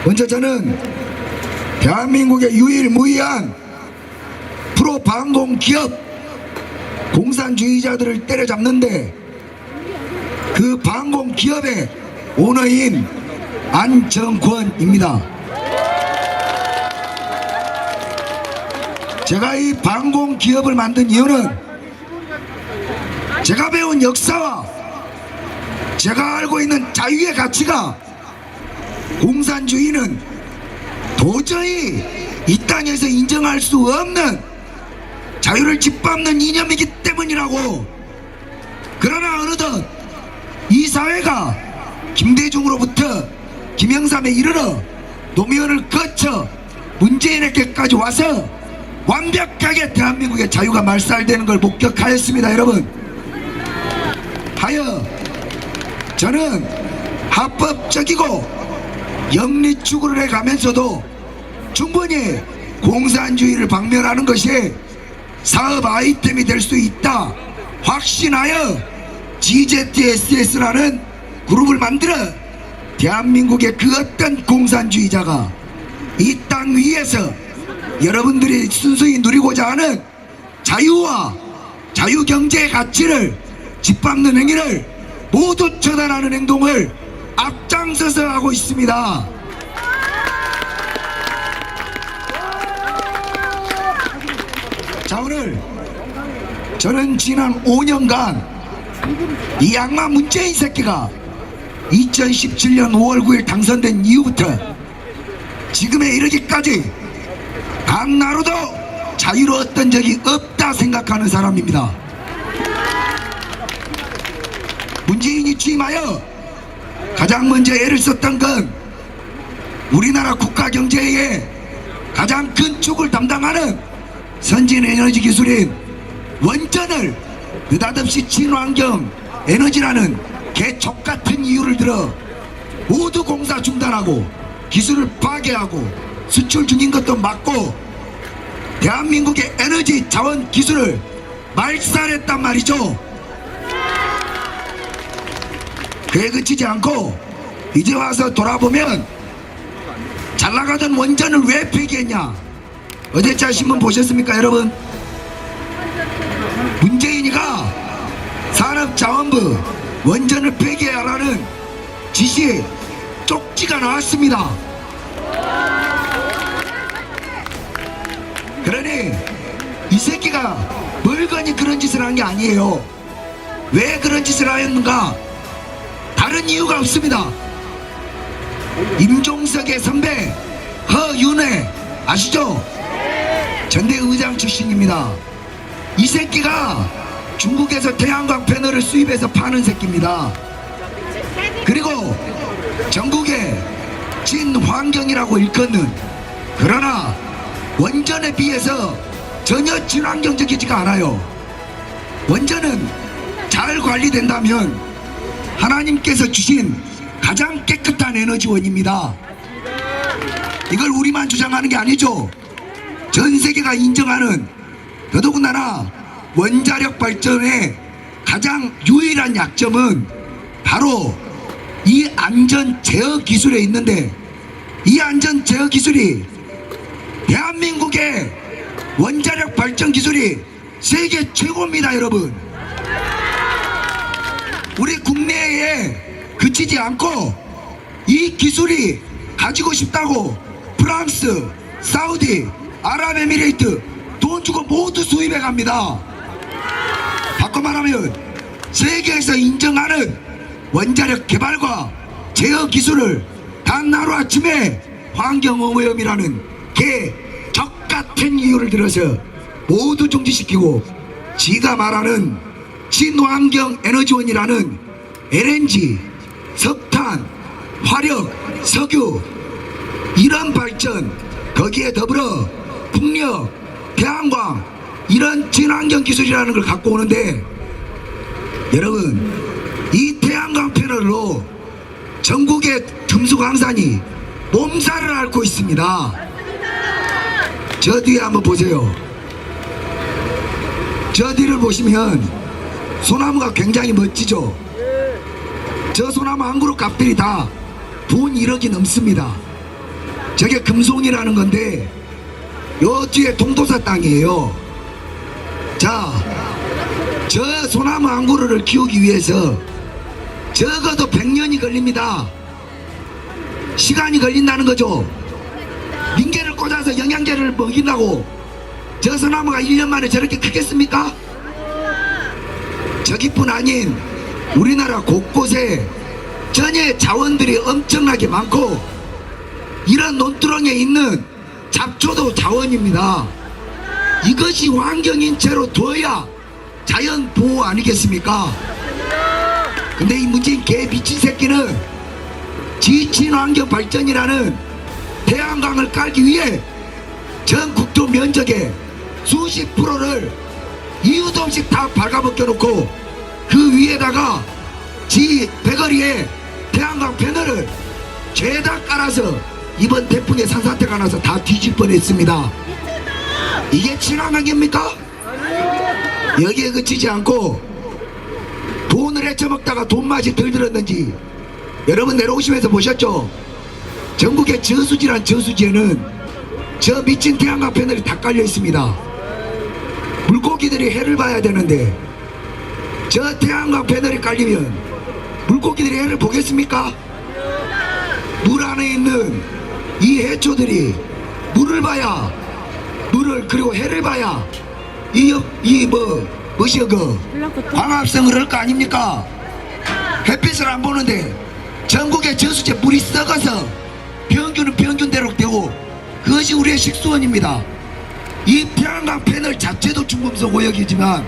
먼저 저는 대한민국의 유일무이한 프로방공 기업 공산주의자들을 때려잡는데 그 방공 기업의 오너인 안정권입니다. 제가 이 방공 기업을 만든 이유는 제가 배운 역사와 제가 알고 있는 자유의 가치가 공산주의는 도저히 이 땅에서 인정할 수 없는 자유를 짓밟는 이념이기 때문이라고. 그러나 어느덧 이 사회가 김대중으로부터 김영삼에 이르러 노무현을 거쳐 문재인에게까지 와서 완벽하게 대한민국의 자유가 말살되는 걸 목격하였습니다. 여러분, 하여 저는 합법적이고 영리 추구를 해가면서도 충분히 공산주의를 박멸하는 것이 사업 아이템이 될 수 있다 확신하여 GZSS라는 그룹을 만들어 대한민국의 그 어떤 공산주의자가 이 땅 위에서 여러분들이 순수히 누리고자 하는 자유와 자유경제의 가치를 짓밟는 행위를 모두 처단하는 행동을 앞장서서 하고 있습니다. 자, 오늘 저는 지난 5년간 이 악마 문재인 새끼가 2017년 5월 9일 당선된 이후부터 지금에 이르기까지 단 하루도 자유로웠던 적이 없다 생각하는 사람입니다. 문재인이 취임하여 가장 먼저 애를 썼던 건 우리나라 국가 경제의 가장 큰 축을 담당하는 선진 에너지 기술인 원전을 느닷없이 친환경 에너지라는 개족같은 이유를 들어 모두 공사 중단하고 기술을 파괴하고 수출 중인 것도 막고 대한민국의 에너지 자원 기술을 말살했단 말이죠. 그에 그치지 않고 이제 와서 돌아보면 잘나가던 원전을 왜 폐기했냐. 어제자 신문 보셨습니까 여러분? 문재인이가 산업자원부 원전을 폐기하라는 지시 쪽지가 나왔습니다. 그러니 이 새끼가 멀거니 그런 짓을 한 게 아니에요. 왜 그런 짓을 하였는가? 다른 이유가 없습니다. 임종석의 선배 허윤회 아시죠? 전대의장 출신입니다. 이 새끼가 중국에서 태양광 패널을 수입해서 파는 새끼입니다. 그리고 전국에 친환경이라고 일컫는, 그러나 원전에 비해서 전혀 친환경적이지가 않아요. 원전은 잘 관리된다면 하나님께서 주신 가장 깨끗한 에너지원입니다. 이걸 우리만 주장하는 게 아니죠. 전 세계가 인정하는, 더더군다나 원자력 발전의 가장 유일한 약점은 바로 이 안전 제어 기술에 있는데, 이 안전 제어 기술이 대한민국의 원자력 발전 기술이 세계 최고입니다. 여러분, 우리 국내에 그치지 않고 이 기술이 가지고 싶다고 프랑스, 사우디, 아랍에미레이트 돈 주고 모두 수입해 갑니다. 바꿔 말하면 세계에서 인정하는 원자력 개발과 제어 기술을 단 하루아침에 환경오염이라는 개적 같은 이유를 들어서 모두 중지시키고, 지가 말하는 친환경 에너지원이라는 LNG, 석탄, 화력, 석유 이런 발전, 거기에 더불어 풍력, 태양광 이런 친환경 기술이라는 걸 갖고 오는데, 여러분, 이 태양광 패널로 전국의 금수강산이 몸살을 앓고 있습니다. 저 뒤에 한번 보세요. 저 뒤를 보시면 소나무가 굉장히 멋지죠. 저 소나무 한 그룹 값들이 다 돈 1억이 넘습니다. 저게 금송이라는 건데 요 뒤에 동도사 땅이에요. 자, 저 소나무 한 그루를 키우기 위해서 적어도 100년이 걸립니다. 시간이 걸린다는 거죠. 민개를 꽂아서 영양제를 먹인다고 저 소나무가 1년 만에 저렇게 크겠습니까? 저기뿐 아닌 우리나라 곳곳에 전해 자원들이 엄청나게 많고 이런 논두렁에 있는 잡초도 자원입니다. 이것이 환경인 채로 둬야 자연 보호 아니겠습니까? 근데 이 문재인 개 미친 새끼는 지친 환경 발전이라는 태양광을 깔기 위해 전 국토 면적의 수십 프로를 이유도 없이 다 발가벗겨 놓고 그 위에다가 지 배거리에 태양광 패널을 죄다 깔아서 이번 태풍에 산사태가 나서 다 뒤질 뻔했습니다. 이게 친환경입니까? 여기에 그치지 않고 돈을 헤쳐먹다가 돈맛이 덜 들었는지 여러분 내려오시면서 보셨죠? 전국의 저수지란 저수지에는 저 미친 태양광 패널이 다 깔려 있습니다. 물고기들이 해를 봐야 되는데 저 태양광 패널이 깔리면 물고기들이 해를 보겠습니까? 물 안에 있는 이 해초들이 물을 봐야 물을 그리고 해를 봐야 뭐시여 그 광합성을 할 거 아닙니까? 햇빛을 안 보는데 전국의 저수지에 물이 썩어서 평균은 평균대로 되고 그것이 우리의 식수원입니다. 이 태양광 패널 자체도 중금속 오염이지만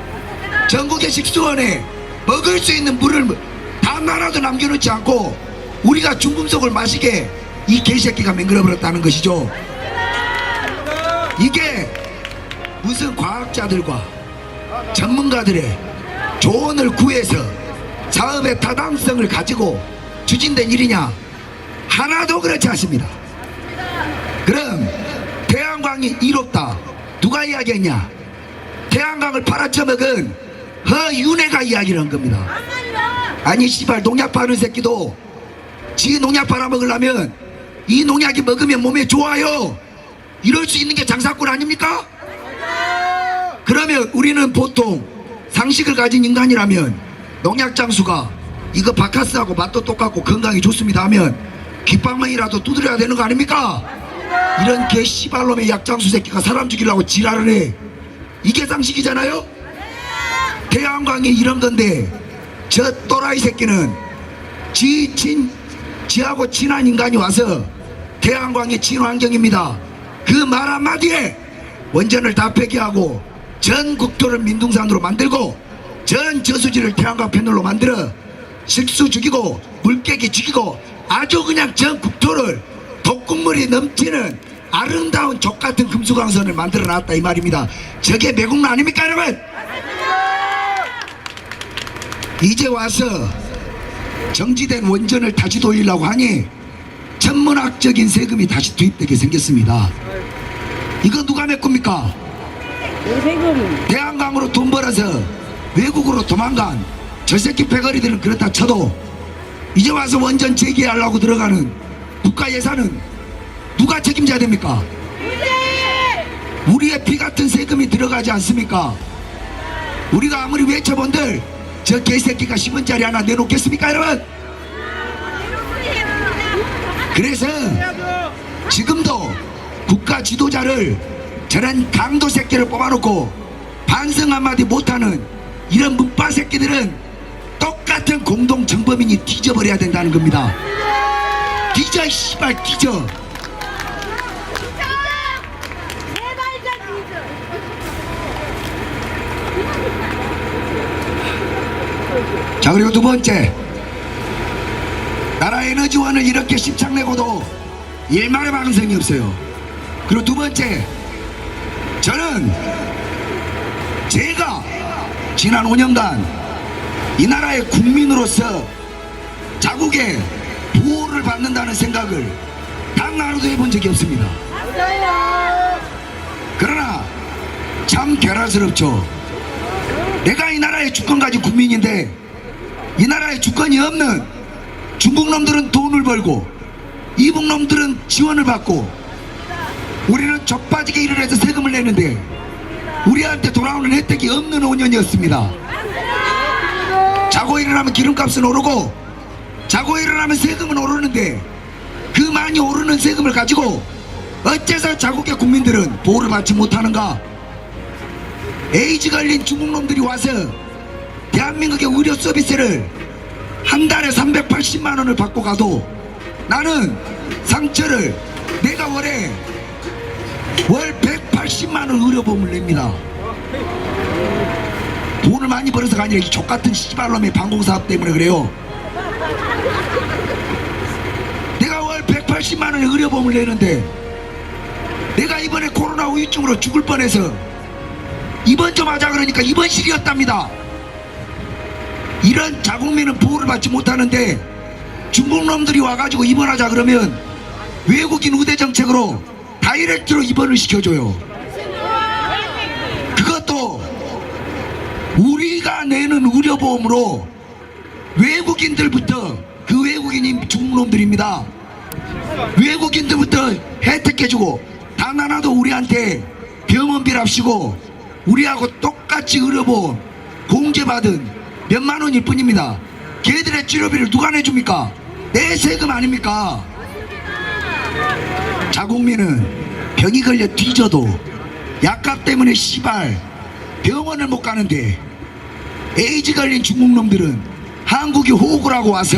전국의 식수원에 먹을 수 있는 물을 단 하나도 남겨놓지 않고 우리가 중금속을 마시게 이 개새끼가 맹글어버렸다는 것이죠. 이게 무슨 과학자들과 전문가들의 조언을 구해서 사업의 타당성을 가지고 추진된 일이냐? 하나도 그렇지 않습니다. 그럼 태양광이 이롭다 누가 이야기했냐? 태양광을 팔아쳐먹은 허윤회가 이야기를 한 겁니다. 아니 씨발 농약 파는 새끼도 지 농약 팔아먹으려면 이 농약이 먹으면 몸에 좋아요 이럴 수 있는 게 장사꾼 아닙니까? 그러면 우리는 보통 상식을 가진 인간이라면 농약 장수가 이거 바카스하고 맛도 똑같고 건강에 좋습니다 하면 귓방망이라도 두드려야 되는 거 아닙니까? 이런 개 씨발놈의 약장수 새끼가 사람 죽이려고 지랄을 해. 이게 상식이잖아요? 태양광이 이런 건데 저 또라이 새끼는 지하고 친한 인간이 와서 태양광이 친환경입니다 그 말 한마디에 원전을 다 폐기하고 전 국토를 민둥산으로 만들고 전 저수지를 태양광 패널로 만들어 식수 죽이고 물개기 죽이고 아주 그냥 전 국토를 독극물이 넘치는 아름다운 족같은 금수강선을 만들어 놨다 이 말입니다. 저게 매국노 아닙니까 여러분? 이제 와서 정지된 원전을 다시 돌리려고 하니 천문학적인 세금이 다시 투입되게 생겼습니다. 이거 누가 메꿉니까? 태양광으로 돈 벌어서 외국으로 도망간 저 새끼 패거리들은 그렇다 쳐도 이제 와서 원전 재개하려고 들어가는 국가 예산은 누가 책임져야 됩니까? 우리의 피 같은 세금이 들어가지 않습니까? 우리가 아무리 외쳐본들 저 개새끼가 10원짜리 하나 내놓겠습니까 여러분? 그래서 지금도 국가 지도자를 저런 강도 새끼를 뽑아놓고 반성 한마디 못하는 이런 문파 새끼들은 똑같은 공동정범인이 뒤져버려야 된다는 겁니다. 뒤져 이 씨발 뒤져. 자 그리고 두 번째, 나라 에너지원을 이렇게 십창내고도 일말의 방송이 없어요. 그리고 두 번째, 저는 제가 지난 5년간 이 나라의 국민으로서 자국의 보호를 받는다는 생각을 단 하루도 해본 적이 없습니다. 그러나 참 괴랄스럽죠. 내가 이 나라의 주권 가진 국민인데 이 나라에 주권이 없는 중국 놈들은 돈을 벌고 이북놈들은 지원을 받고 우리는 족빠지게 일을 해서 세금을 내는데 우리한테 돌아오는 혜택이 없는 5년이었습니다. 자고 일어나면 기름값은 오르고 자고 일어나면 세금은 오르는데 그 많이 오르는 세금을 가지고 어째서 자국의 국민들은 보호를 받지 못하는가? 에이즈 걸린 중국놈들이 와서 대한민국의 의료 서비스를 한 달에 380만 원을 받고 가도 나는 상처를 내가 월 180만 원 의료보험을 냅니다. 돈을 많이 벌어서가 아니라 이 족같은 씨발놈의 방공사업 때문에 그래요. 내가 월 180만 원의 의료보험을 내는데 내가 이번에 코로나 후유증으로 죽을 뻔해서 입원 좀 하자 그러니까 입원실이었답니다. 이런 자국민은 보호를 받지 못하는데 중국놈들이 와가지고 입원하자 그러면 외국인 우대 정책으로 다이렉트로 입원을 시켜줘요. 그것도 우리가 내는 의료보험으로 외국인들부터, 그 외국인이 중국놈들입니다. 외국인들부터 혜택해주고 단 하나도 우리한테 병원비랍시고 우리하고 똑같이 의료보험 공제받은 몇만 원일 뿐입니다. 걔들의 치료비를 누가 내줍니까? 내 세금 아닙니까? 자국민은 병이 걸려 뒤져도 약값 때문에 씨발 병원을 못 가는데 에이즈 걸린 중국놈들은 한국이 호구를 하고 와서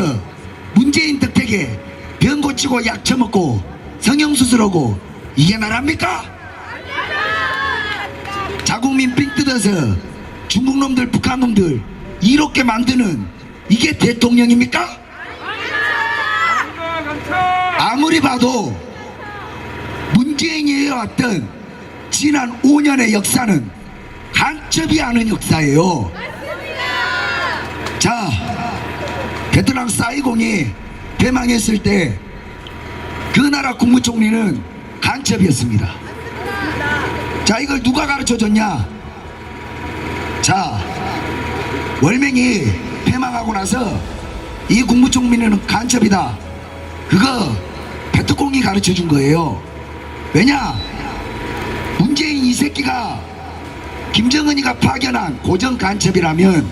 문재인 덕택에 병 고치고 약 처먹고 성형수술하고 이게 나랍니까? 자국민 삥 뜯어서 중국놈들 북한놈들 이렇게 만드는 이게 대통령입니까? 아무리 봐도 문재인이 해왔던 지난 5년의 역사는 간첩이 아는 역사예요. 자, 베트남 사이공이 대망했을 때 그 나라 국무총리는 간첩이었습니다. 자, 이걸 누가 가르쳐줬냐? 자, 월맹이 패망하고 나서 이 국무총리는 간첩이다. 그거 베트콩이 가르쳐준 거예요. 왜냐? 문재인 이 새끼가 김정은이가 파견한 고정 간첩이라면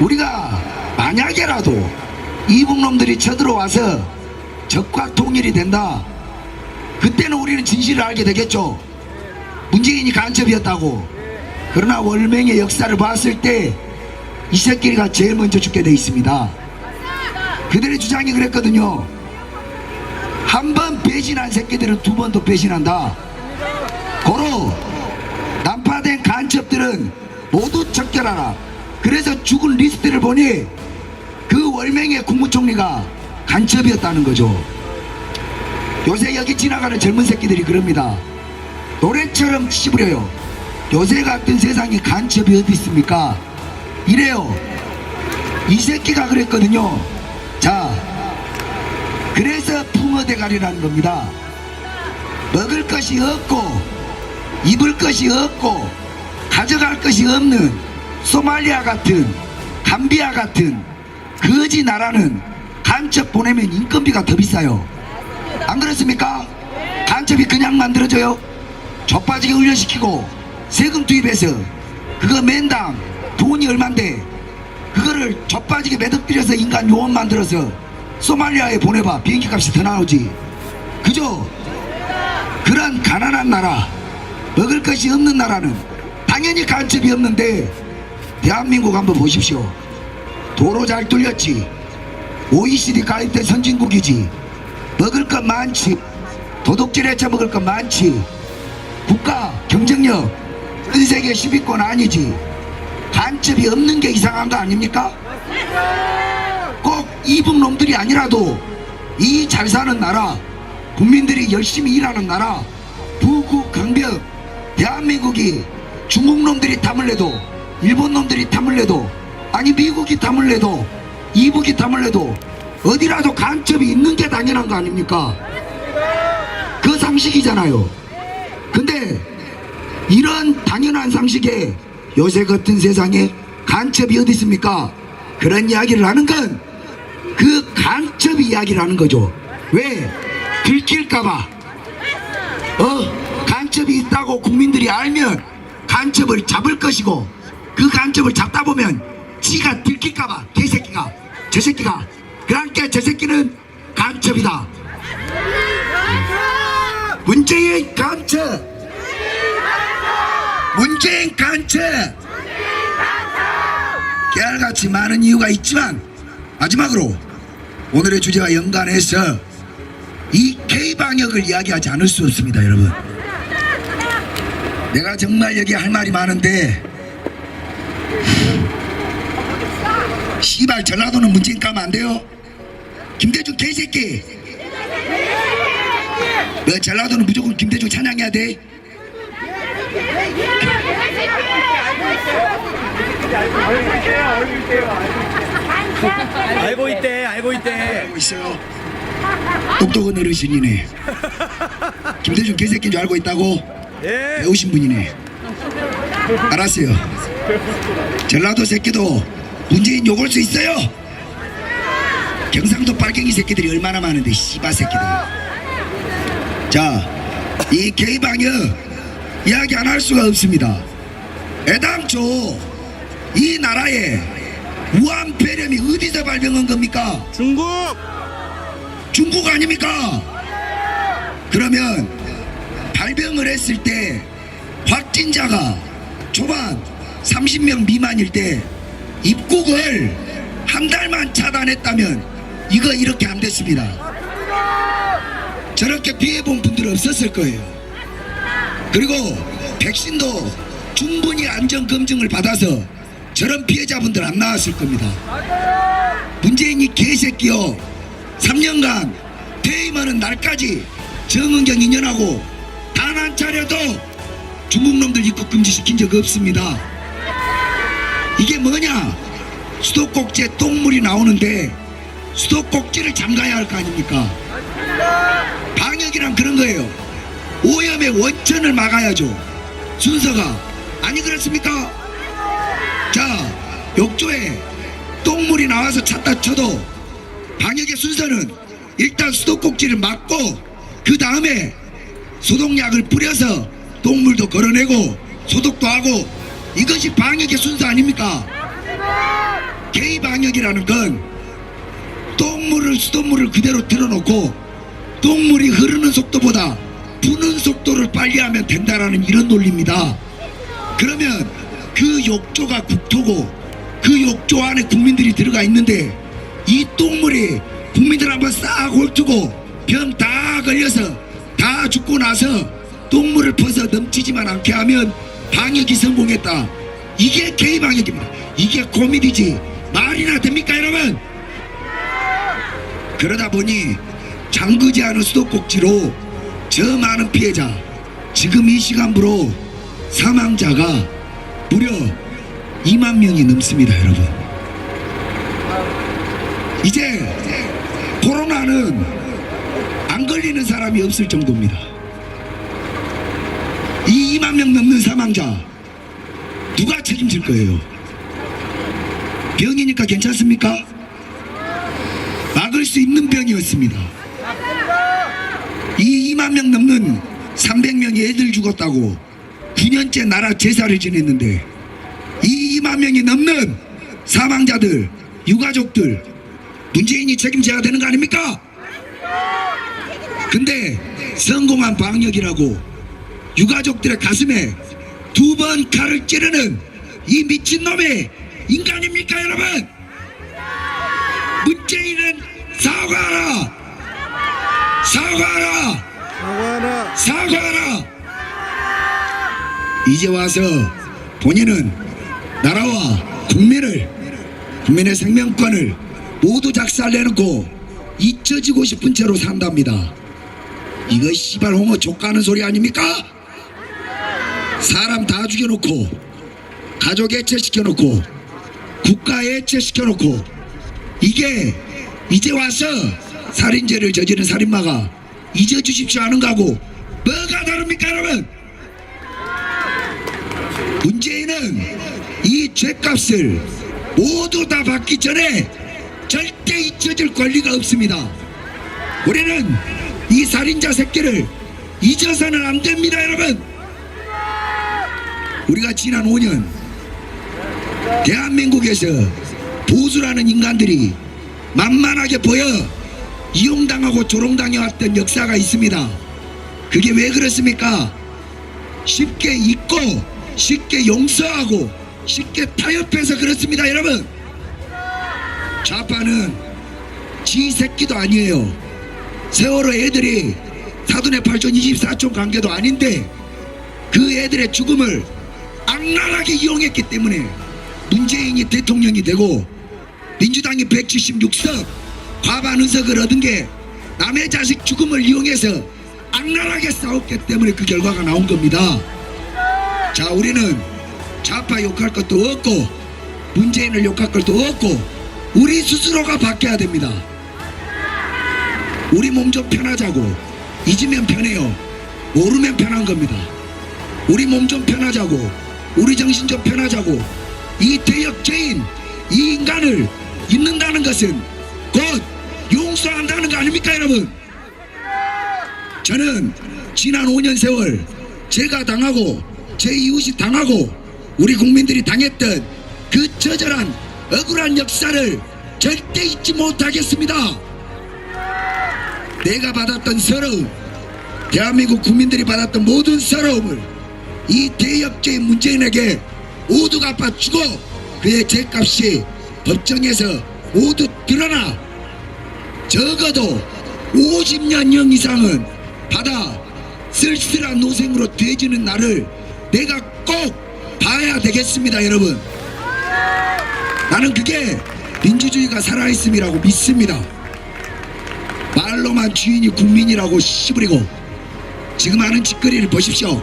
우리가 만약에라도 이북놈들이 쳐들어와서 적과 통일이 된다. 그때는 우리는 진실을 알게 되겠죠. 문재인이 간첩이었다고. 그러나 월맹의 역사를 봤을 때 이 새끼가 제일 먼저 죽게 돼 있습니다. 그들의 주장이 그랬거든요. 한 번 배신한 새끼들은 두 번 더 배신한다. 고로 난파된 간첩들은 모두 척결하라. 그래서 죽은 리스트를 보니 그 월맹의 국무총리가 간첩이었다는 거죠. 요새 여기 지나가는 젊은 새끼들이 그럽니다. 노래처럼 씹으려요. 요새 같은 세상에 간첩이 어디 있습니까? 이래요. 이 새끼가 그랬거든요. 자, 그래서 풍어대가리라는 겁니다. 먹을 것이 없고 입을 것이 없고 가져갈 것이 없는 소말리아 같은 감비아 같은 거지 나라는 간첩 보내면 인건비가 더 비싸요. 안 그렇습니까? 간첩이 그냥 만들어져요? 좆빠지게 훈련시키고 세금 투입해서 그거 맨당 돈이 얼만데 그거를 좆빠지게 매덕들여서 인간 요원 만들어서 소말리아에 보내봐. 비행기 값이 더 나오지. 그죠? 그런 가난한 나라, 먹을 것이 없는 나라는 당연히 간첩이 없는데 대한민국 한번 보십시오. 도로 잘 뚫렸지. OECD 가입된 선진국이지. 먹을 것 많지. 도둑질 해쳐 먹을 것 많지. 국가 경쟁력 전 세계 10위권 아니지. 간첩이 없는 게 이상한 거 아닙니까? 꼭 이북놈들이 아니라도 이 잘 사는 나라, 국민들이 열심히 일하는 나라, 부국 강병 대한민국이 중국놈들이 탐을 내도 일본놈들이 탐을 내도 아니 미국이 탐을 내도 이북이 탐을 내도 어디라도 간첩이 있는 게 당연한 거 아닙니까? 그 상식이잖아요. 근데 이런 당연한 상식에 요새 같은 세상에 간첩이 어디 있습니까? 그런 이야기를 하는 건 그 간첩이 이야기를 하는 거죠. 왜? 들킬까봐. 간첩이 있다고 국민들이 알면 간첩을 잡을 것이고, 그 간첩을 잡다 보면 지가 들킬까봐, 개새끼가, 저 새끼가. 그러니까 저 새끼는 간첩이다. 문재인 간첩! 문재인 간첩! 깨알같이 많은 이유가 있지만, 마지막으로 오늘의 주제와 연관해서 이 K방역을 이야기하지 않을 수 없습니다. 여러분, 내가 정말 여기 할 말이 많은데, 씨발 전라도는 문재인 까면 안 돼요? 김대중 개새끼! 너 전라도는 무조건 김대중 찬양해야 돼? 알고 있대. 알고 있어요. 똑똑한 어르신이네. 김대중 개새끼인 줄 알고 있다고? 예. 배우신 분이네. 알았어요. 전라도 새끼도 문재인 욕을 수 있어요. 경상도 빨갱이 새끼들이 얼마나 많은데, 씨바 새끼들. 자, 이 K방역 이야기 안 할 수가 없습니다. 애당초 이 나라에 우한폐렴이 어디서 발병한 겁니까? 중국 아닙니까? 그러면 발병을 했을 때 확진자가 초반 30명 미만일 때 입국을 한 달만 차단했다면 이거 이렇게 안 됐습니다. 저렇게 피해본 분들은 없었을 거예요. 그리고 백신도 충분히 안전검증을 받아서 저런 피해자분들 안 나왔을 겁니다. 문재인이 개새끼요, 3년간 퇴임하는 날까지 정은경 2년하고 단 한 차례도 중국 놈들 입국 금지시킨 적 없습니다. 이게 뭐냐? 수도꼭지에 똥물이 나오는데 수도꼭지를 잠가야 할 거 아닙니까? 방역이란 그런 거예요. 오염의 원천을 막아야죠. 순서가. 아니 그렇습니까? 자, 욕조에 똥물이 나와서 찾다 쳐도 방역의 순서는 일단 수도꼭지를 막고 그 다음에 소독약을 뿌려서 똥물도 걸어내고 소독도 하고, 이것이 방역의 순서 아닙니까? K방역이라는 건 똥물을, 수돗물을 그대로 틀어놓고 똥물이 흐르는 속도보다 부는 속도를 빨리 하면 된다라는 이런 논리입니다. 그러면 그 욕조가 국토고 그 욕조 안에 국민들이 들어가 있는데 이 똥물이 국민들 한번 싹 훑고 병 다 걸려서 다 죽고 나서 똥물을 퍼서 넘치지만 않게 하면 방역이 성공했다. 이게 K방역입니다. 이게 코미디지 말이나 됩니까 여러분? 그러다 보니 잠그지 않은 수도꼭지로 저 많은 피해자, 지금 이 시간부로 사망자가 무려 2만 명이 넘습니다. 여러분, 이제 코로나는 안 걸리는 사람이 없을 정도입니다. 이 2만 명 넘는 사망자 누가 책임질 거예요? 병이니까 괜찮습니까? 막을 수 있는 병이었습니다. 이 2만 명 넘는 300명의 애들 죽었다고 9년째 나라 제사를 지냈는데 이 2만 명이 넘는 사망자들, 유가족들 문재인이 책임져야 되는 거 아닙니까? 근데 성공한 방역이라고 유가족들의 가슴에 2번 칼을 찌르는 이 미친놈의 인간입니까 여러분? 문재인은 사과하라! 사과하라! 사과하라! 이제 와서 본인은 나라와 국민의 생명권을 모두 작살내놓고 잊혀지고 싶은 채로 산답니다. 이거 씨발 홍어 족가는 소리 아닙니까? 사람 다 죽여놓고 가족 해체시켜놓고 국가 해체시켜놓고 이게 이제 와서 살인죄를 저지른 살인마가 잊어주십시오 하는 거하고 뭐가 다릅니까 여러분? 문재인은 이 죄값을 모두 다 받기 전에 절대 잊혀질 권리가 없습니다. 우리는 이 살인자 새끼를 잊어서는 안 됩니다, 여러분. 우리가 지난 5년 대한민국에서 보수라는 인간들이 만만하게 보여 이용당하고 조롱당해왔던 역사가 있습니다. 그게 왜 그렇습니까? 쉽게 잊고 쉽게 용서하고 쉽게 타협해서 그렇습니다, 여러분. 좌파는 지 새끼도 아니에요. 세월호 애들이 사돈의 8촌 24촌 관계도 아닌데 그 애들의 죽음을 악랄하게 이용했기 때문에 문재인이 대통령이 되고 민주당이 176석 과반 의석을 얻은 게 남의 자식 죽음을 이용해서 악랄하게 싸웠기 때문에 그 결과가 나온 겁니다. 자, 우리는 좌파 욕할 것도 없고 문재인을 욕할 것도 없고 우리 스스로가 바뀌어야 됩니다. 우리 몸 좀 편하자고. 잊으면 편해요. 모르면 편한 겁니다. 우리 몸 좀 편하자고. 우리 정신 좀 편하자고. 이 대역죄인 이 인간을 잊는다는 것은 곧 용서한다는 거 아닙니까, 여러분? 저는 지난 5년 세월 제가 당하고 제 이웃이 당하고 우리 국민들이 당했던 그 처절한 억울한 역사를 절대 잊지 못하겠습니다. 내가 받았던 서러움, 대한민국 국민들이 받았던 모든 서러움을 이 대역죄인 문재인에게 모두 갚아주고 그의 죄값이 법정에서 모두 드러나 적어도 50년형 이상은 받아 쓸쓸한 노생으로 되지는 날을 내가 꼭 봐야 되겠습니다, 여러분. 나는 그게 민주주의가 살아있음이라고 믿습니다. 말로만 주인이 국민이라고 씨부리고 지금 하는 짓거리를 보십시오.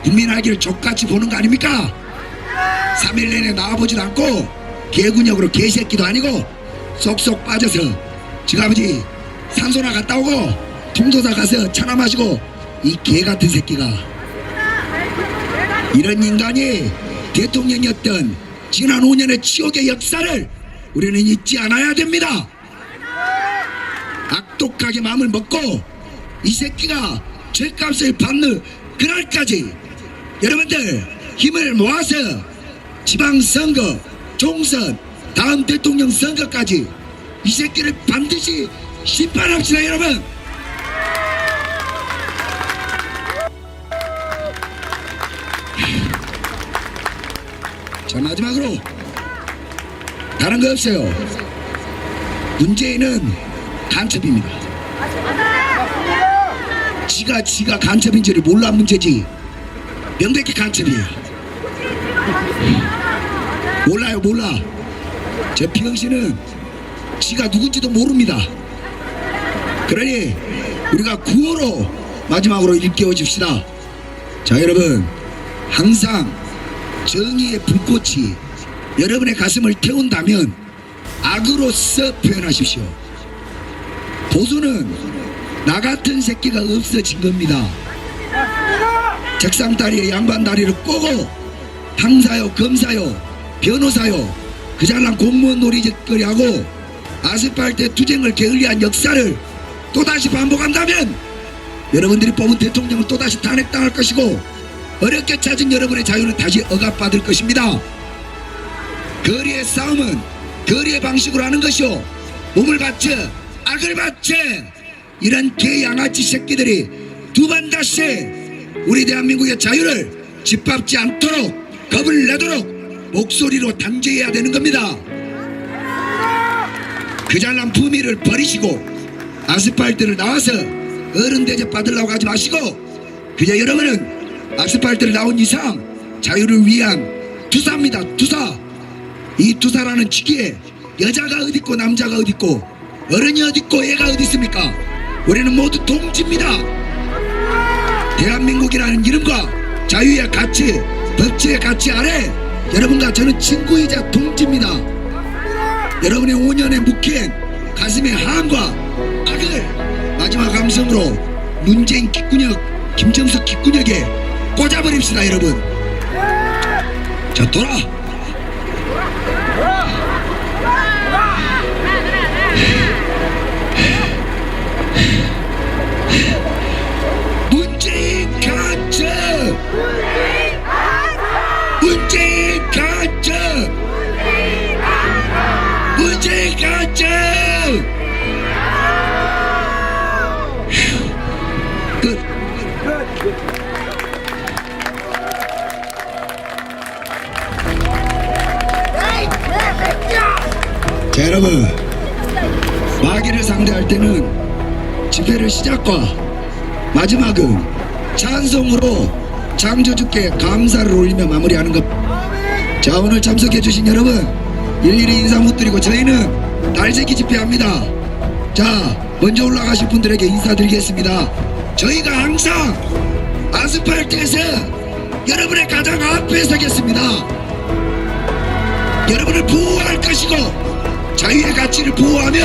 국민하기를 족같이 보는 거 아닙니까? 3일 내내 나와보지도 않고 개군역으로 개새끼도 아니고 쏙쏙 빠져서 지금 아버지 산소나 갔다 오고 통도사 가서 차나 마시고 이 개같은 새끼가 이런 인간이 대통령이었던 지난 5년의 치욕의 역사를 우리는 잊지 않아야 됩니다. 악독하게 마음을 먹고 이 새끼가 죄값을 받는 그날까지 여러분들 힘을 모아서 지방선거, 총선, 다음 대통령 선거까지 이 새끼를 반드시 심판합시다, 여러분. 자, 마지막으로 다른 거 없어요. 문재인은 간첩입니다. 지가 간첩인지를 몰라 문제지. 명백히 간첩이에요. 몰라. 저 비영씨는 지가 누군지도 모릅니다. 그러니 우리가 구호로 마지막으로 일깨워 줍시다. 자, 여러분, 항상 정의의 불꽃이 여러분의 가슴을 태운다면 악으로서 표현하십시오. 보수는 나 같은 새끼가 없어진 겁니다. 책상 다리에 양반 다리를 꼬고 판사요, 검사요, 변호사요, 그 잘난 공무원 놀이짓거리하고 아스팔트 투쟁을 게을리한 역사를 또다시 반복한다면 여러분들이 뽑은 대통령은 또다시 탄핵당할 것이고 어렵게 찾은 여러분의 자유는 다시 억압받을 것입니다. 거리의 싸움은 거리의 방식으로 하는 것이요, 몸을 바쳐 악을 바쳐 이런 개양아치 새끼들이 두 번 다시 우리 대한민국의 자유를 짓밟지 않도록 겁을 내도록 목소리로 단죄해야 되는 겁니다. 그 잘난 품위를 버리시고 아스팔트를 나와서 어른 대접 받으려고 하지 마시고 그저 여러분은 아스팔트를 나온 이상 자유를 위한 투사입니다. 투사. 이 투사라는 직위에 여자가 어딨고 남자가 어딨고 어른이 어딨고 애가 어디 있습니까? 우리는 모두 동지입니다. 대한민국이라는 이름과 자유의 가치, 법치의 가치 아래 여러분과 저는 친구이자 동지입니다. 여러분의 5년에 묵힌 가슴의 한과 악을 마지막 감성으로 문재인 귓구녕, 김정숙 귓구녕에 꽂아버립시다, 여러분. 자, 돌아. 문재인 가짜! 문재인 가짜! 문재인 가짜! 끝. 자, 여러분, 마귀를 상대할 때는 집회를 시작과 마지막은 찬송으로 창조주께 감사를 올리며 마무리하는 것. 자, 오늘 참석해주신 여러분 일일이 인사 못 드리고 저희는 달새기 집회합니다. 자, 먼저 올라가실 분들에게 인사드리겠습니다. 저희가 항상 아스팔트에서 여러분의 가장 앞에 서겠습니다. 여러분을 보호할 것이고 자유의 가치를 보호하며,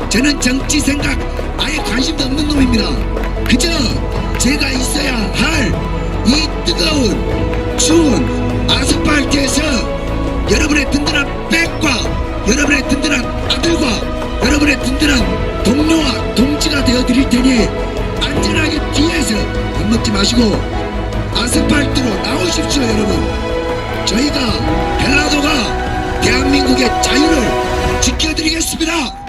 저는 정치 생각 아예 관심도 없는 놈입니다. 그저 제가 있어야 할 이 뜨거운 추운 아스팔트에서 여러분의 든든한 백과 여러분의 든든한 아들과 여러분의 든든한 동료와 동지가 되어드릴 테니 안전하게 뒤에서 겁먹지 마시고 아스팔트로 나오십시오. 여러분, 저희가 헬라도가 대한민국의 자유를 지켜드리겠습니다.